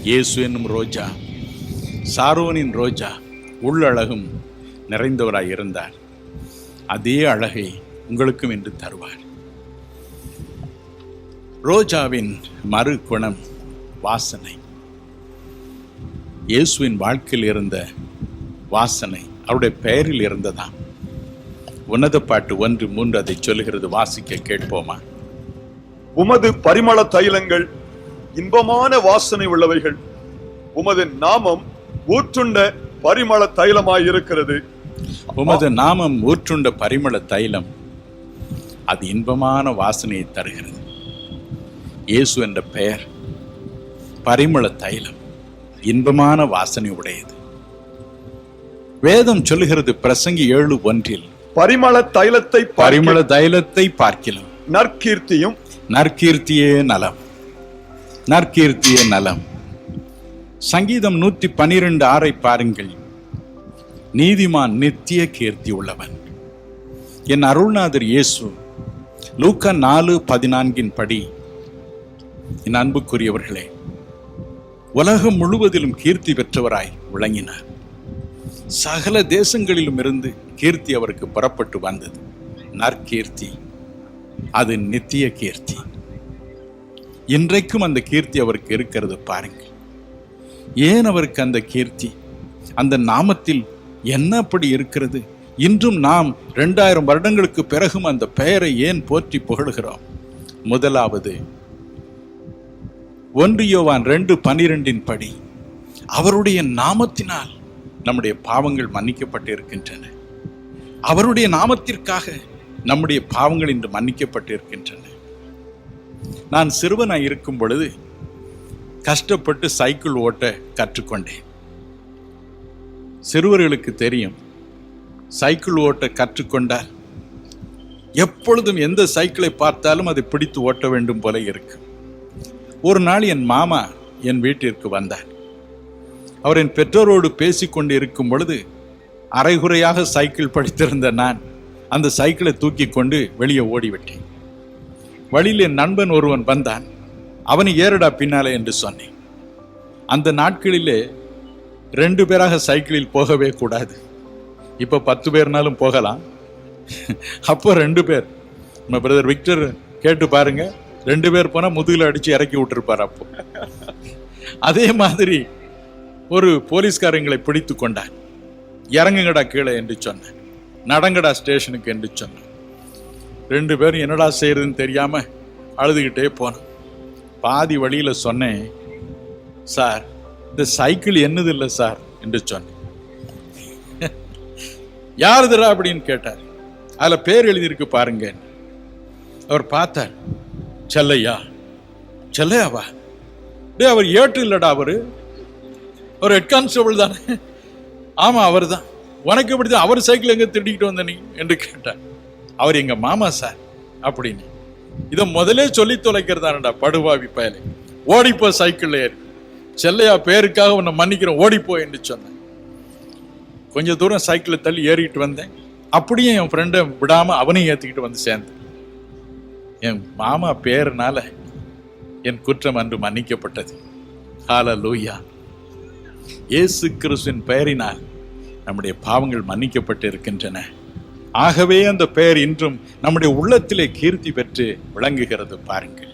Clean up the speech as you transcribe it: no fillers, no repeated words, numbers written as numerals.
இயேசு என்னும் ரோஜா, சாரோனின் ரோஜா உள்ளழகும் நிறைந்தவராய் இருந்தார். அதே அழகை உங்களுக்கும் என்று தருவார். ரோஜாவின் மறு குணம் வாசனை. இயேசுவின் வாழ்க்கையில் இருந்த வாசனை அவருடைய பெயரில் இருந்ததாம். உன்னத பாட்டு 1:3 அதை சொல்லுகிறது. வாசிக்க கேட்போமா? உமது பரிமள தைலங்கள் இன்பமான வாசனை உள்ளவைகள், உமது நாமம் ஊற்றுண்ட பரிமள தைலமாயிருக்கிறது. உமது நாமம் ஊற்றுண்ட பரிமள தைலம், அது இன்பமான வாசனையை தருகிறது. இயேசு என்ற பெயர் பரிமள தைலம், இன்பமான வாசனை உடையது. வேதம் சொல்லுகிறது பிரசங்கி 7:1, பரிமள தைலத்தை பார்க்கிலும் நற்கீர்த்தியும் நற்கீர்த்தியே நலம், நற்கீர்த்தியே நலம். சங்கீதம் 112:6 பாருங்கள். நீதிமான் நித்திய கீர்த்தி உள்ளவன். என் அருள்நாதர் இயேசு லூக்கா 4:14 படி, என் அன்புக்குரியவர்களே, உலகம் முழுவதிலும் கீர்த்தி பெற்றவராய் விளங்கினார். சகல தேசங்களிலும் இருந்து கீர்த்தி அவருக்கு புறப்பட்டு வந்தது. நற்கீர்த்தி, அது நித்திய கீர்த்தி. இன்றைக்கும் அந்த கீர்த்தி அவருக்கு இருக்கிறது. பாருங்கள், ஏன் அவருக்கு அந்த கீர்த்தி, அந்த நாமத்தில் என்ன அப்படி இருக்கிறது? இன்றும் நாம் 2000 வருடங்களுக்கு பிறகும் அந்த பெயரை ஏன் போற்றி புகழுகிறோம்? முதலாவது 1 யோவான் 2:12 படி, அவருடைய நாமத்தினால் நம்முடைய பாவங்கள் மன்னிக்கப்பட்டு இருக்கின்றன. அவருடைய நாமத்திற்காக நம்முடைய பாவங்கள் இன்று மன்னிக்கப்பட்டு இருக்கின்றன. நான் சிறுவனாய் இருக்கும் பொழுது கஷ்டப்பட்டு சைக்கிள் ஓட்ட கற்றுக்கொண்டேன். சிறுவர்களுக்கு தெரியும், சைக்கிள் ஓட்ட கற்றுக்கொண்டால் எப்பொழுதும் எந்த சைக்கிளை பார்த்தாலும் அதை பிடித்து ஓட்ட வேண்டும் போல இருக்கு. ஒரு நாள் என் மாமா என் வீட்டிற்கு வந்தார். அவர் என் பெற்றோரோடு பேசிக்கொண்டு இருக்கும் பொழுது அரைகுறையாக சைக்கிள் படித்திருந்த நான் அந்த சைக்கிளை தூக்கி கொண்டு வெளியே ஓடிவிட்டேன். வழியில் என் நண்பன் ஒருவன் வந்தான். அவனை ஏறடா பின்னாலே என்று சொன்னேன். அந்த நாட்களிலே 2 பேராக சைக்கிளில் போகவே கூடாது. இப்போ 10 பேர்னாலும் போகலாம். அப்போ 2 பேர். நம்ம பிரதர் விக்டர் கேட்டு பாருங்க, 2 பேர் போனால் முதுகில் அடித்து இறக்கி விட்டுருப்பார். அப்போ அதே மாதிரி ஒரு போலீஸ்காரங்களை பிடித்து கொண்டான். இறங்குங்கடா கீழே என்று சொன்னேன், நடங்கடா ஸ்டேஷனுக்கு என்று சொன்னேன். 2 பேரும் என்னடா செய்யறதுன்னு தெரியாம அழுதுகிட்டே போனேன். பாதி வழியில சொன்னேன், சார் இந்த சைக்கிள் என்னது இல்லை சார் என்று சொன்னேன். யாருதுரா அப்படின்னு கேட்டார். அதுல பேர் எழுதியிருக்கு பாருங்க. அவர் பார்த்தார். செல்லையா. செல்லையாவா? டே, அவர் ஏற்று இல்லடா, அவர் ஹெட் கான்ஸ்டபிள் தானே. ஆமா, அவர் தான். உனக்கு எப்படிதான் அவர் சைக்கிள் எங்க திருடிக்கிட்டு வந்த நீ என்று கேட்டார். அவர் எங்க மாமா சார் அப்படின்னு. இதை முதலே சொல்லி தொலைக்கிறதானடா படுவாவி பயலே. ஓடிப்போ சைக்கிள் ஏறி. செல்லையா, பேருக்காக உன்னை மன்னிக்கிறேன், ஓடிப்போ என்று சொன்னேன். கொஞ்சம் தூரம் சைக்கிளை தள்ளி ஏறிட்டு வந்தேன். அப்படியே என் ஃப்ரெண்டை விடாம அவனையும் ஏற்றிக்கிட்டு வந்து சேர்ந்தேன். என் மாமா பேருனால என் குற்றம் அன்று மன்னிக்கப்பட்டது. ஹல்லேலூயா. இயேசு கிறிஸ்துவின் பெயரினால் நம்முடைய பாவங்கள் மன்னிக்கப்பட்டு இருக்கின்றன. ஆகவே அந்த பெயர் இன்றும் நம்முடைய உள்ளத்திலே கீர்த்தி பெற்று விளங்குகிறது. பாருங்கள்.